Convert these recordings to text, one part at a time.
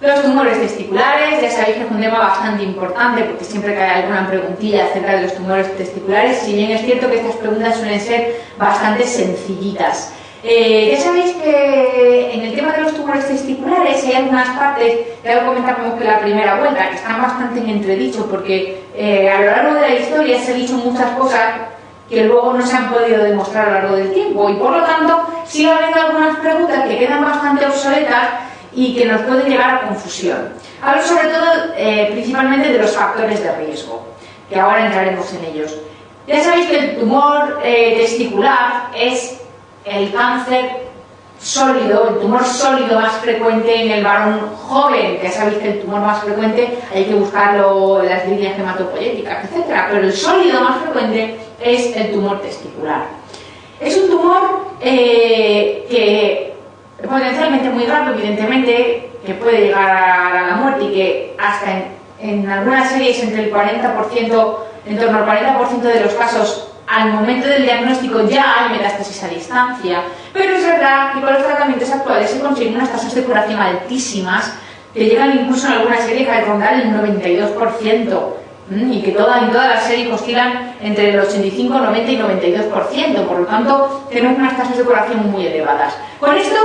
Los tumores testiculares, ya sabéis que es un tema bastante importante porque siempre que hay alguna preguntilla acerca de los tumores testiculares, si bien es cierto que estas preguntas suelen ser bastante sencillitas. Ya sabéis que en el tema de los tumores testiculares hay algunas partes, ya lo comentamos en la primera vuelta, que están bastante en entredicho porque a lo largo de la historia se han dicho muchas cosas que luego no se han podido demostrar a lo largo del tiempo y por lo tanto sigue habiendo algunas preguntas que quedan bastante obsoletas y que nos pueden llevar a confusión. Hablo sobre todo principalmente de los factores de riesgo, que ahora entraremos en ellos. Ya sabéis que el tumor testicular es el cáncer sólido, el tumor sólido más frecuente en el varón joven. Ya sabéis que el tumor más frecuente hay que buscarlo en las líneas hematopoyéticas, etc. Pero el sólido más frecuente es el tumor testicular. Es un tumor que potencialmente muy grave, evidentemente, que puede llegar a la muerte y que hasta en algunas series entre el 40%, en torno al 40% de los casos, al momento del diagnóstico ya hay metástasis a distancia, pero es verdad que con los tratamientos actuales se consiguen unas tasas de curación altísimas que llegan incluso en algunas series a rondar el 92%. Y que en todas las series oscilan entre el 85, 90 y 92%, por lo tanto tenemos unas tasas de curación muy elevadas. Con esto,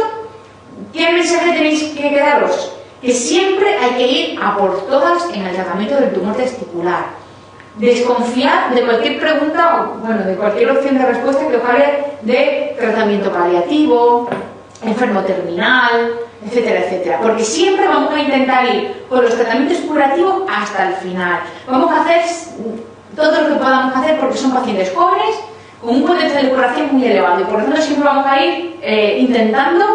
¿qué mensaje tenéis que quedaros? Que siempre hay que ir a por todas en el tratamiento del tumor testicular. Desconfiar de cualquier pregunta, o bueno, de cualquier opción de respuesta que os hable de tratamiento paliativo, enfermo terminal, etcétera, etcétera. Porque siempre vamos a intentar ir con los tratamientos curativos hasta el final. Vamos a hacer todo lo que podamos hacer porque son pacientes jóvenes con un potencial de curación muy elevado y por lo tanto siempre vamos a ir intentando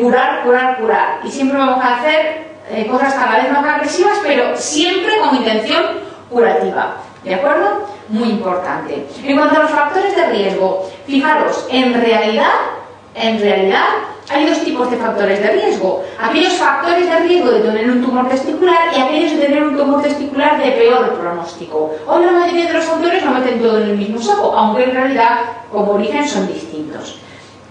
curar. Y siempre vamos a hacer cosas cada vez más agresivas, pero siempre con intención curativa. ¿De acuerdo? Muy importante. En cuanto a los factores de riesgo, fijaros, en realidad hay dos tipos de factores de riesgo. Aquellos factores de riesgo de tener un tumor testicular y aquellos de tener un tumor testicular de peor pronóstico. Hoy la mayoría de los autores lo meten todo en el mismo saco, aunque en realidad como origen son distintos.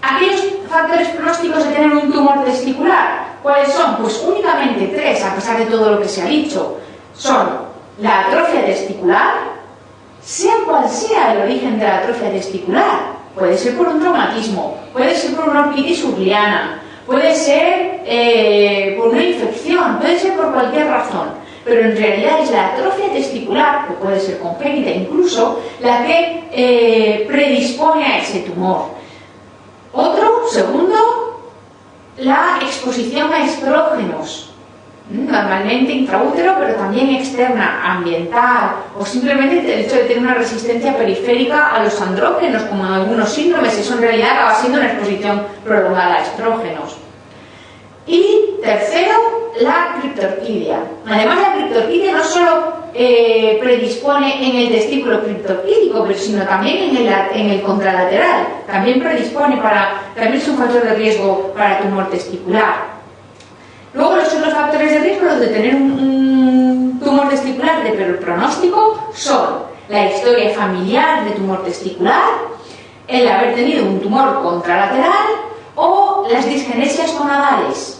Aquellos factores pronósticos de tener un tumor testicular, ¿cuáles son? Pues únicamente tres, a pesar de todo lo que se ha dicho. Son la atrofia testicular, sea cual sea el origen de la atrofia testicular. Puede ser por un traumatismo, puede ser por una orquitis urliana, puede ser por una infección, puede ser por cualquier razón. Pero en realidad es la atrofia testicular, que puede ser congénita incluso, la que predispone a ese tumor. Segundo, la exposición a estrógenos. Normalmente intraútero, pero también externa, ambiental, o simplemente el hecho de tener una resistencia periférica a los andrógenos, como en algunos síndromes, eso en realidad acaba siendo una exposición prolongada a estrógenos. Y tercero, la criptorquidia. Además, la criptorquidia no solo predispone en el testículo criptorquídico, sino también en el contralateral. También predispone también es un factor de riesgo para tumor testicular. Luego los otros factores de riesgo de tener un tumor testicular de peor pronóstico son la historia familiar de tumor testicular, el haber tenido un tumor contralateral o las disgenesias gonadales.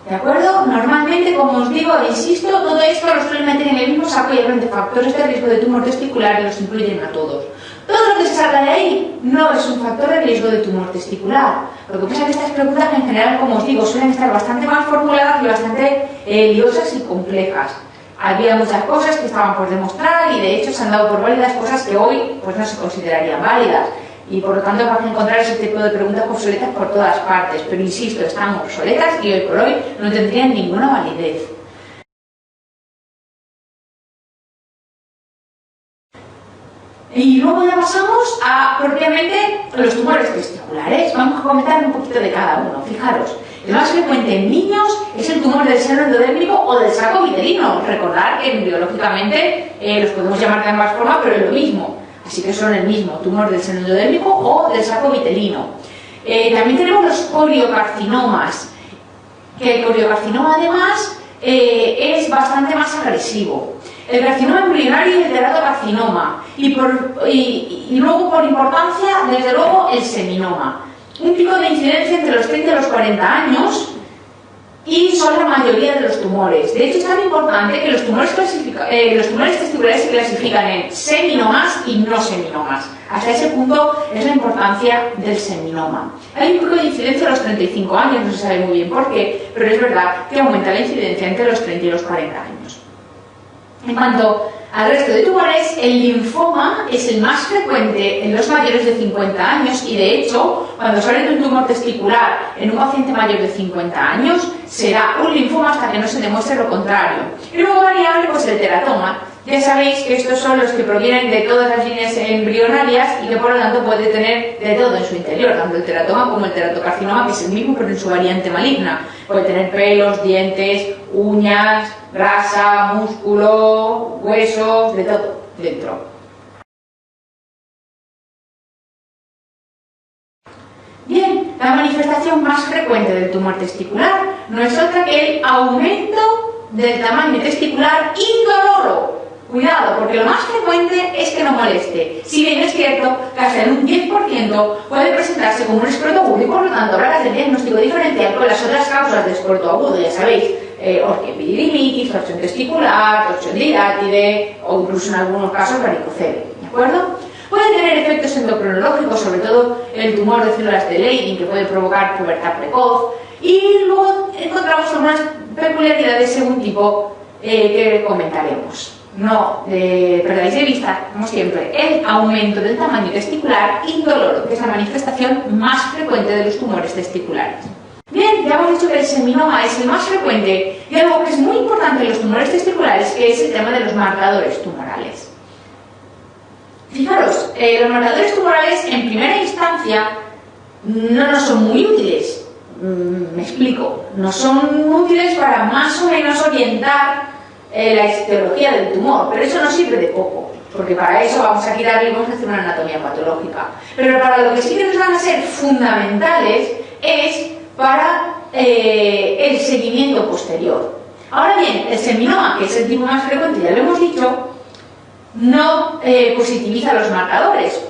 ¿De acuerdo? Normalmente, como os digo, insisto, todo esto lo suelen meter en el mismo saco y hablan de factores de riesgo de tumor testicular y los incluyen a todos. Todo lo que se salga de ahí no es un factor de riesgo de tumor testicular. Lo que pasa es que estas preguntas en general, como os digo, suelen estar bastante mal formuladas y bastante liosas y complejas. Había muchas cosas que estaban por demostrar y de hecho se han dado por válidas cosas que hoy pues no se considerarían válidas. Y por lo tanto vas a encontrar ese tipo de preguntas obsoletas por todas partes. Pero insisto, están obsoletas y hoy por hoy no tendrían ninguna validez. Y luego ya pasamos a propiamente los tumores testiculares. Vamos a comentar un poquito de cada uno. Fijaros, el más frecuente en niños es el tumor del seno endodérmico o del saco vitelino. Recordad que biológicamente los podemos llamar de ambas formas, pero es lo mismo. Así que son el mismo, tumor del seno endodérmico o del saco vitelino. También tenemos los coriocarcinomas, que el coriocarcinoma además es bastante más agresivo. El carcinoma embrionario y el teratocarcinoma. Y luego, por importancia, desde luego, el seminoma. Un pico de incidencia entre los 30 y los 40 años y son la mayoría de los tumores. De hecho, es tan importante que los tumores testiculares se clasifican en seminomas y no seminomas. Hasta ese punto es la importancia del seminoma. Hay un poco de incidencia a los 35 años, no se sabe muy bien por qué, pero es verdad que aumenta la incidencia entre los 30 y los 40 años. En cuanto al resto de tumores, el linfoma es el más frecuente en los mayores de 50 años y, de hecho, cuando sale de un tumor testicular en un paciente mayor de 50 años, será un linfoma hasta que no se demuestre lo contrario. Y luego variable, pues el teratoma. Ya sabéis que estos son los que provienen de todas las líneas embrionarias y que por lo tanto puede tener de todo en su interior, tanto el teratoma como el teratocarcinoma, que es el mismo pero en su variante maligna. Puede tener pelos, dientes, uñas, grasa, músculo, huesos, de todo dentro. Bien, la manifestación más frecuente del tumor testicular no es otra que el aumento del tamaño testicular indoloro. Cuidado, porque lo más frecuente es que no moleste. Si bien es cierto que hasta en un 10% puede presentarse como un escroto agudo y por lo tanto habrá que hacer diagnóstico diferencial con las otras causas de escroto agudo, ya sabéis, orquiepididimitis, torsión testicular, torsión de hidátide o incluso en algunos casos varicocele, ¿de acuerdo? Puede tener efectos endocrinológicos, sobre todo el tumor de células de Leydig, que puede provocar pubertad precoz, y luego encontramos algunas peculiaridades según tipo que comentaremos. No perdáis de vista, como siempre, el aumento del tamaño testicular indoloro, que es la manifestación más frecuente de los tumores testiculares. Bien, ya hemos dicho que el seminoma es el más frecuente y algo que es muy importante en los tumores testiculares, que es el tema de los marcadores tumorales. Fijaros, los marcadores tumorales en primera instancia no nos son muy útiles. Me explico, no son útiles para más o menos orientar la histología del tumor, pero eso no sirve de poco, porque para eso vamos a quitarle y vamos a hacer una anatomía patológica. Pero para lo que sí que nos van a ser fundamentales es para el seguimiento posterior. Ahora bien, el seminoma, que es el tipo más frecuente, ya lo hemos dicho, no positiviza los marcadores.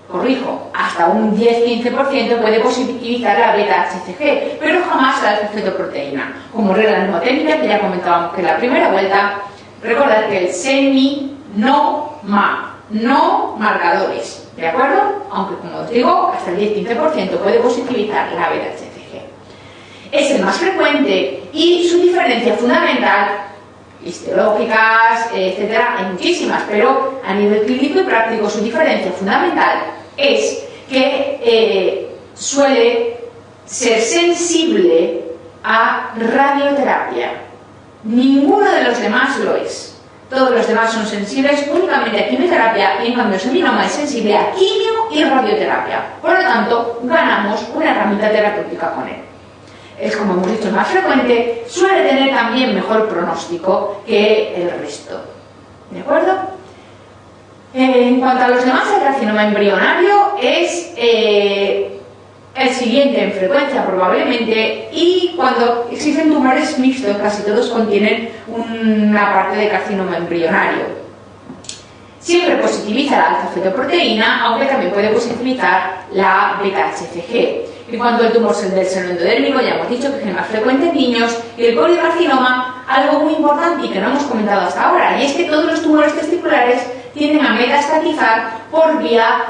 Corrijo, hasta un 10-15% puede positivizar la beta-HCG, pero jamás la alfa-fetoproteína. Como regla mnemotécnica, que ya comentábamos que en la primera vuelta, recordad que el seminoma, no marcadores, ¿de acuerdo? Aunque, como os digo, hasta el 10-15% puede positivizar la beta-HCG. Es el más frecuente y su diferencia fundamental, histológicas, etcétera, hay muchísimas, pero a nivel clínico y práctico su diferencia fundamental es que suele ser sensible a radioterapia. Ninguno de los demás lo es. Todos los demás son sensibles únicamente a quimioterapia y en cambio el seminoma es sensible a quimio y radioterapia. Por lo tanto, ganamos una herramienta terapéutica con él. Es, como hemos dicho, el más frecuente, suele tener también mejor pronóstico que el resto. ¿De acuerdo? En cuanto a los demás, el carcinoma embrionario es el siguiente en frecuencia probablemente, y cuando existen tumores mixtos casi todos contienen una parte de carcinoma embrionario. Siempre positiviza la alfa-fetoproteína, aunque también puede positivizar la beta-HCG. En cuanto al tumor del seno endodérmico, ya hemos dicho que es el más frecuente en niños, y el coliocarcinoma, algo muy importante y que no hemos comentado hasta ahora, y es que todos los tumores testiculares tienden a metastatizar por vía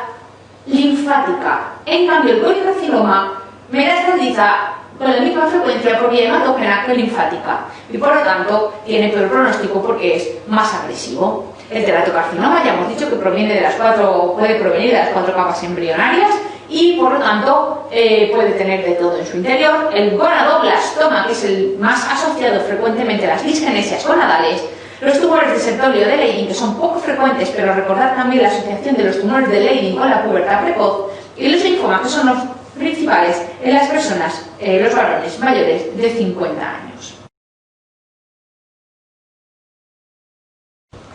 linfática. En cambio, el coliocarcinoma metastatiza con la misma frecuencia por vía hematógena que linfática, y por lo tanto tiene peor pronóstico porque es más agresivo. El teratocarcinoma, ya hemos dicho que puede provenir de las cuatro capas embrionarias, y por lo tanto puede tener de todo en su interior. El gonadoblastoma, que es el más asociado frecuentemente a las disgenesias gonadales, los tumores de Sertolio de Leydig, que son poco frecuentes, pero recordad también la asociación de los tumores de Leydig con la pubertad precoz, y los linfomas, que son los principales en las personas, los varones mayores de 50 años.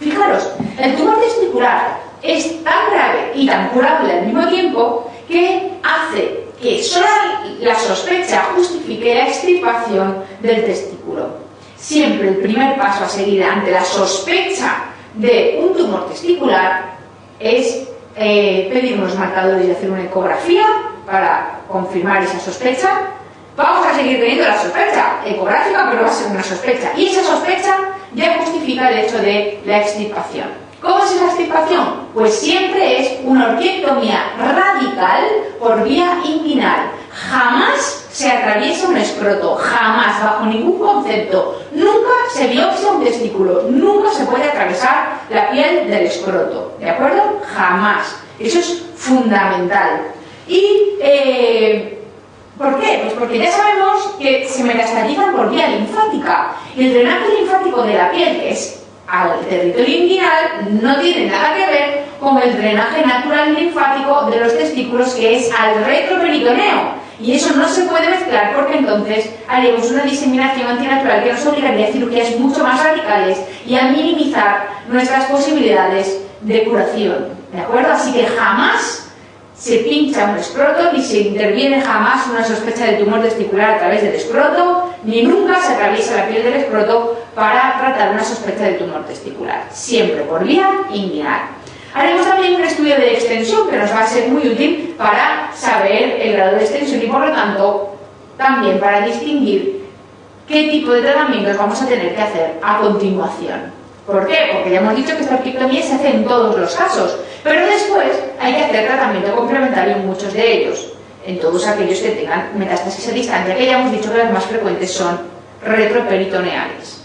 Fijaros, el tumor testicular es tan grave y tan curable al mismo tiempo que hace que solo la sospecha justifique la extirpación del testículo. Siempre el primer paso a seguir ante la sospecha de un tumor testicular es pedir unos marcadores y hacer una ecografía para confirmar esa sospecha, vamos a seguir teniendo la sospecha ecográfica, pero va a ser una sospecha. Y esa sospecha ya justifica el hecho de la extirpación. ¿Cómo es esa extirpación? Pues siempre es una orquiectomía radical por vía inguinal. Jamás se atraviesa un escroto, jamás, bajo ningún concepto. Nunca se biopsia un testículo, nunca se puede atravesar la piel del escroto, ¿de acuerdo? Jamás. Eso es fundamental. Y, ¿por qué? Pues porque ya sabemos que se metastatizan por vía linfática. Y el drenaje linfático de la piel, que es al territorio inguinal, no tiene nada que ver con el drenaje natural linfático de los testículos, que es al retroperitoneo. Y eso no se puede mezclar, porque entonces haríamos una diseminación antinatural que nos obligaría a cirugías mucho más radicales y a minimizar nuestras posibilidades de curación, ¿de acuerdo? Así que jamás se pincha un escroto, ni se interviene jamás una sospecha de tumor testicular a través del escroto, ni nunca se atraviesa la piel del escroto para tratar una sospecha de tumor testicular, siempre por vía inguinal. Haremos también un estudio de extensión que nos va a ser muy útil para saber el grado de extensión y, por lo tanto, también para distinguir qué tipo de tratamientos vamos a tener que hacer a continuación. ¿Por qué? Porque ya hemos dicho que esta orquiectomía se hace en todos los casos, pero después hay que hacer tratamiento complementario en muchos de ellos, en todos aquellos que tengan metástasis a distancia, que ya hemos dicho que las más frecuentes son retroperitoneales.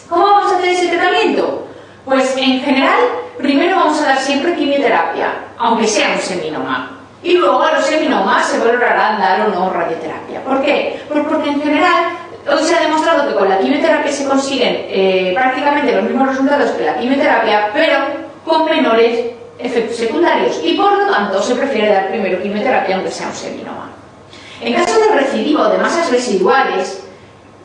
¿Cómo vamos a hacer ese tratamiento? Pues en general, primero vamos a dar siempre quimioterapia, aunque sea un seminoma. Y luego a los seminomas se valorará dar o no radioterapia. ¿Por qué? Pues porque en general hoy se ha demostrado que con la quimioterapia se consiguen prácticamente los mismos resultados que la quimioterapia, pero con menores efectos secundarios. Y por lo tanto se prefiere dar primero quimioterapia aunque sea un seminoma. En caso de recidivo o de masas residuales,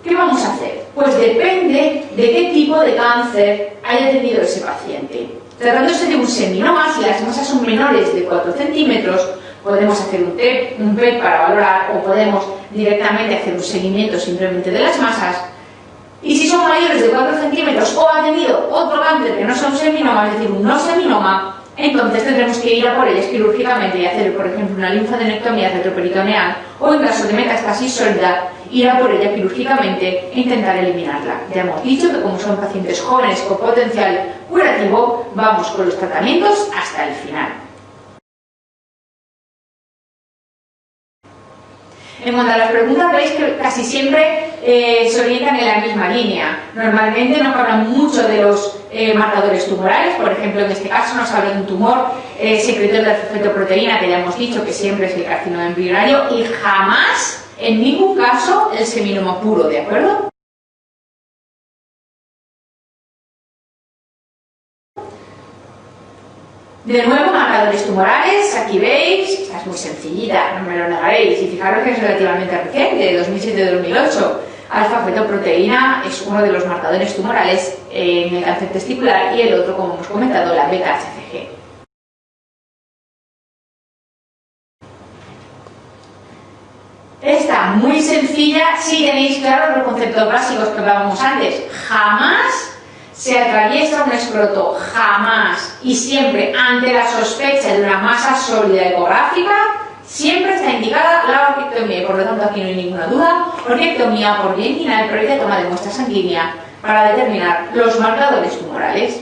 ¿qué vamos a hacer? Pues depende de qué tipo de cáncer haya tenido ese paciente. Tratándose de un seminoma, si las masas son menores de 4 centímetros, podemos hacer un PET para valorar, o podemos directamente hacer un seguimiento simplemente de las masas. Y si son mayores de 4 centímetros o ha tenido otro cáncer que no sea un seminoma, es decir, un no seminoma, entonces tendremos que ir a por ellas quirúrgicamente y hacer, por ejemplo, una linfadenectomía retroperitoneal, o en caso de metástasis sólida, ir a por ella quirúrgicamente e intentar eliminarla. Ya hemos dicho que como son pacientes jóvenes con potencial curativo, vamos con los tratamientos hasta el final. En cuanto a las preguntas, veis que casi siempre se orientan en la misma línea. Normalmente nos hablan mucho de los marcadores tumorales, por ejemplo, en este caso nos habla de un tumor secretor de fetoproteína, que ya hemos dicho que siempre es el carcinoma embrionario, y jamás, en ningún caso, el seminoma puro, ¿de acuerdo? De nuevo, marcadores tumorales, aquí veis, esta es muy sencillita, no me lo negaréis, y fijaros que es relativamente reciente, de 2007-2008. Alfa-fetoproteína es uno de los marcadores tumorales en el cáncer testicular y el otro, como hemos comentado, la beta-HCG. Esta muy sencilla, si tenéis claros los conceptos básicos que hablábamos antes. Jamás se atraviesa un escroto, jamás, y siempre ante la sospecha de una masa sólida ecográfica, siempre está indicada la orquiectomía, y por lo tanto aquí no hay ninguna duda, orquiectomía por vía inguinal previa toma de muestra sanguínea para determinar los marcadores tumorales.